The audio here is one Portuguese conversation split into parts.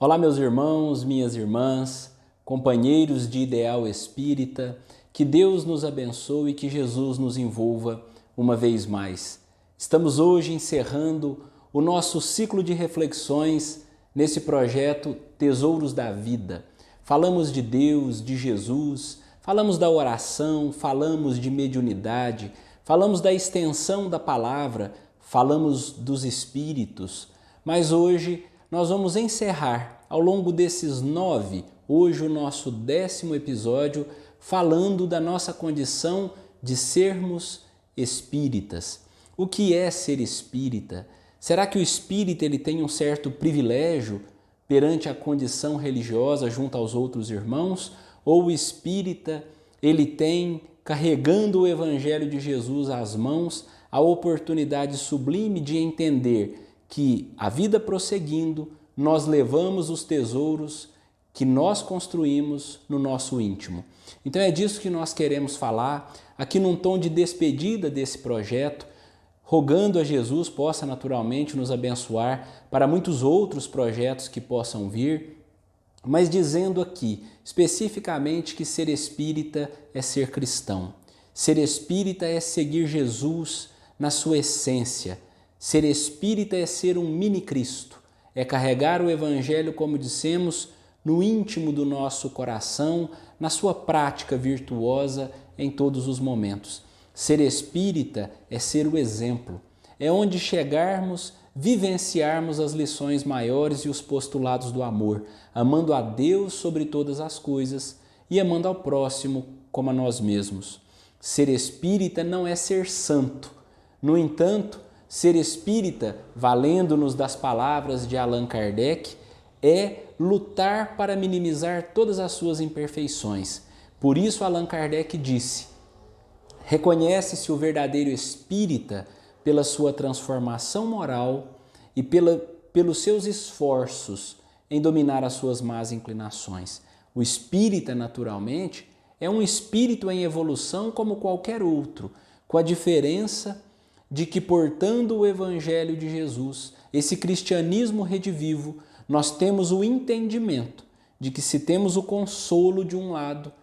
Olá, meus irmãos, minhas irmãs, companheiros de ideal espírita, que Deus nos abençoe e que Jesus nos envolva uma vez mais. Estamos hoje encerrando o nosso ciclo de reflexões nesse projeto Tesouros da Vida. Falamos de Deus, de Jesus, falamos da oração, falamos de mediunidade, falamos da extensão da palavra, falamos dos espíritos, mas hoje nós vamos encerrar ao longo desses 9, hoje o nosso 10º episódio, falando da nossa condição de sermos espíritas. O que é ser espírita? Será que o espírita ele tem um certo privilégio perante a condição religiosa junto aos outros irmãos? Ou o espírita ele tem, carregando o Evangelho de Jesus às mãos, a oportunidade sublime de entender que a vida prosseguindo, nós levamos os tesouros que nós construímos no nosso íntimo. Então é disso que nós queremos falar, aqui num tom de despedida desse projeto, rogando a Jesus possa naturalmente nos abençoar para muitos outros projetos que possam vir, mas dizendo aqui especificamente que ser espírita é ser cristão. Ser espírita é seguir Jesus na sua essência. Ser espírita é ser um mini-Cristo, é carregar o Evangelho, como dissemos, no íntimo do nosso coração, na sua prática virtuosa em todos os momentos. Ser espírita é ser o exemplo, é onde chegarmos, vivenciarmos as lições maiores e os postulados do amor, amando a Deus sobre todas as coisas e amando ao próximo como a nós mesmos. Ser espírita não é ser santo, no entanto, ser espírita, valendo-nos das palavras de Allan Kardec, é lutar para minimizar todas as suas imperfeições. Por isso Allan Kardec disse: reconhece-se o verdadeiro espírita pela sua transformação moral e pelos seus esforços em dominar as suas más inclinações. O espírita, naturalmente, é um espírito em evolução como qualquer outro, com a diferença de que, portando o Evangelho de Jesus, esse cristianismo redivivo, nós temos o entendimento de que se temos o consolo de um lado,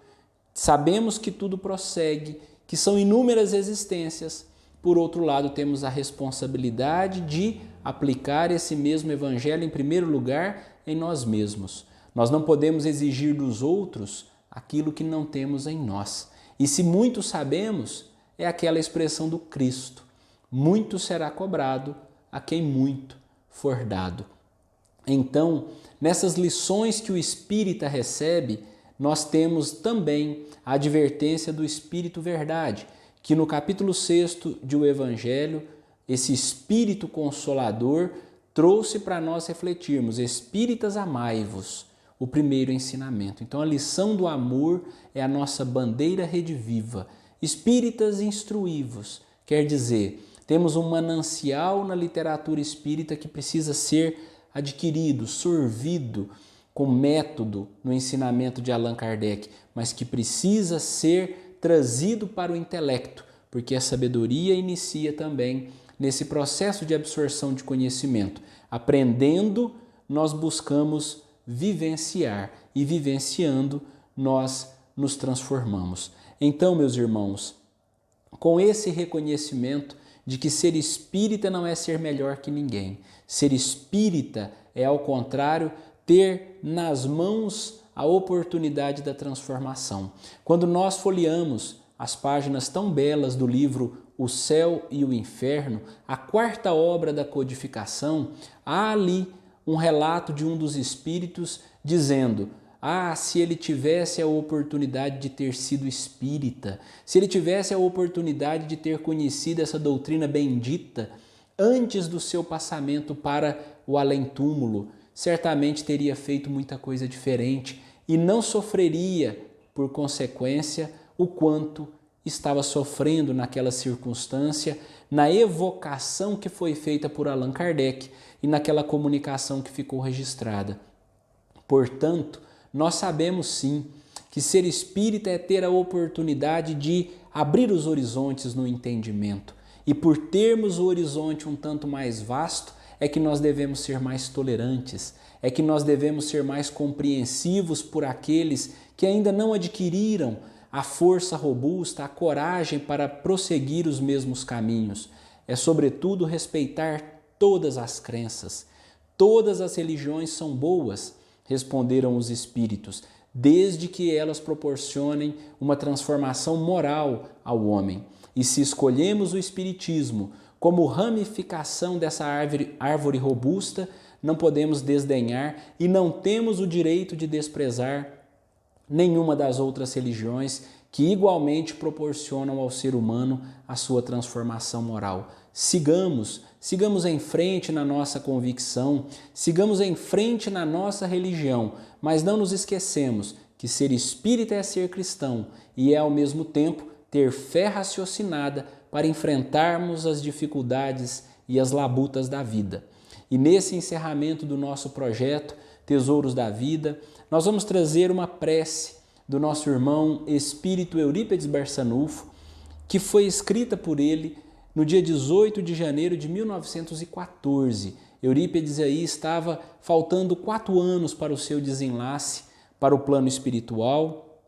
sabemos que tudo prossegue, que são inúmeras existências, por outro lado temos a responsabilidade de aplicar esse mesmo Evangelho em primeiro lugar em nós mesmos. Nós não podemos exigir dos outros aquilo que não temos em nós. E se muito sabemos, é aquela expressão do Cristo: muito será cobrado a quem muito for dado. Então, nessas lições que o espírita recebe, nós temos também a advertência do Espírito Verdade, que no capítulo 6º de O Evangelho, esse Espírito Consolador trouxe para nós refletirmos: espíritas, amai-vos, o primeiro ensinamento. Então a lição do amor é a nossa bandeira rediviva. Espíritas, instruí-vos, quer dizer, temos um manancial na literatura espírita que precisa ser adquirido, sorvido com método no ensinamento de Allan Kardec, mas que precisa ser trazido para o intelecto, porque a sabedoria inicia também nesse processo de absorção de conhecimento. Aprendendo, nós buscamos vivenciar e vivenciando, nós nos transformamos. Então, meus irmãos, com esse reconhecimento de que ser espírita não é ser melhor que ninguém. Ser espírita é, ao contrário, ter nas mãos a oportunidade da transformação. Quando nós folheamos as páginas tão belas do livro O Céu e o Inferno, a quarta obra da codificação, há ali um relato de um dos espíritos dizendo: se ele tivesse a oportunidade de ter sido espírita, se ele tivesse a oportunidade de ter conhecido essa doutrina bendita antes do seu passamento para o além-túmulo, certamente teria feito muita coisa diferente e não sofreria, por consequência, o quanto estava sofrendo naquela circunstância, na evocação que foi feita por Allan Kardec e naquela comunicação que ficou registrada. Portanto, nós sabemos sim que ser espírita é ter a oportunidade de abrir os horizontes no entendimento. E por termos o horizonte um tanto mais vasto, é que nós devemos ser mais tolerantes, é que nós devemos ser mais compreensivos por aqueles que ainda não adquiriram a força robusta, a coragem para prosseguir os mesmos caminhos. É, sobretudo, respeitar todas as crenças. Todas as religiões são boas, responderam os espíritos, desde que elas proporcionem uma transformação moral ao homem. E se escolhemos o espiritismo como ramificação dessa árvore robusta, não podemos desdenhar e não temos o direito de desprezar nenhuma das outras religiões que igualmente proporcionam ao ser humano a sua transformação moral. Sigamos em frente na nossa convicção, sigamos em frente na nossa religião, mas não nos esquecemos que ser espírita é ser cristão e é ao mesmo tempo ter fé raciocinada para enfrentarmos as dificuldades e as labutas da vida. E nesse encerramento do nosso projeto Tesouros da Vida, nós vamos trazer uma prece do nosso irmão espírito Eurípides Barçanufo, que foi escrita por ele no dia 18 de janeiro de 1914. Eurípides aí estava faltando 4 anos para o seu desenlace para o plano espiritual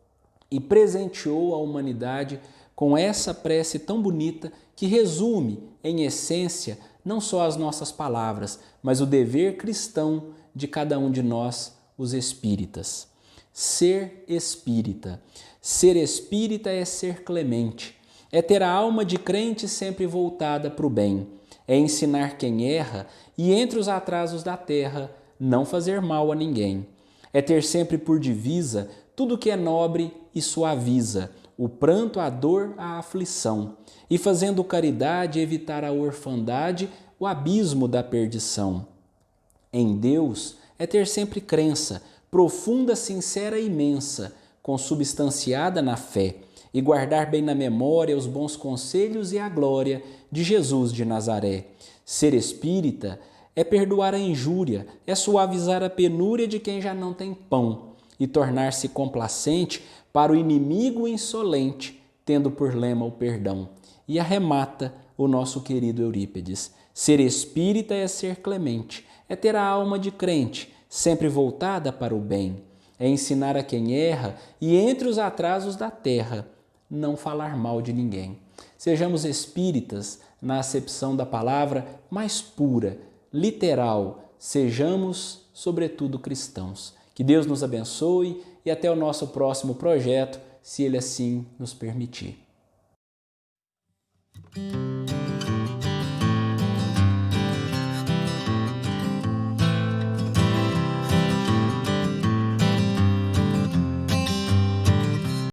e presenteou a humanidade com essa prece tão bonita que resume, em essência, não só as nossas palavras, mas o dever cristão de cada um de nós, os espíritas. Ser espírita. Ser espírita é ser clemente, é ter a alma de crente sempre voltada para o bem, é ensinar quem erra e entre os atrasos da terra não fazer mal a ninguém. É ter sempre por divisa tudo que é nobre e suaviza, o pranto, a dor, a aflição, e fazendo caridade evitar a orfandade, o abismo da perdição. Em Deus é ter sempre crença, profunda, sincera e imensa, consubstanciada na fé, e guardar bem na memória os bons conselhos e a glória de Jesus de Nazaré. Ser espírita é perdoar a injúria, é suavizar a penúria de quem já não tem pão e tornar-se complacente para o inimigo insolente, tendo por lema o perdão. E arremata o nosso querido Eurípides. Ser espírita é ser clemente, é ter a alma de crente, sempre voltada para o bem, é ensinar a quem erra e entre os atrasos da terra, não falar mal de ninguém. Sejamos espíritas na acepção da palavra mais pura, literal, sejamos, sobretudo, cristãos. Que Deus nos abençoe e até o nosso próximo projeto, se Ele assim nos permitir.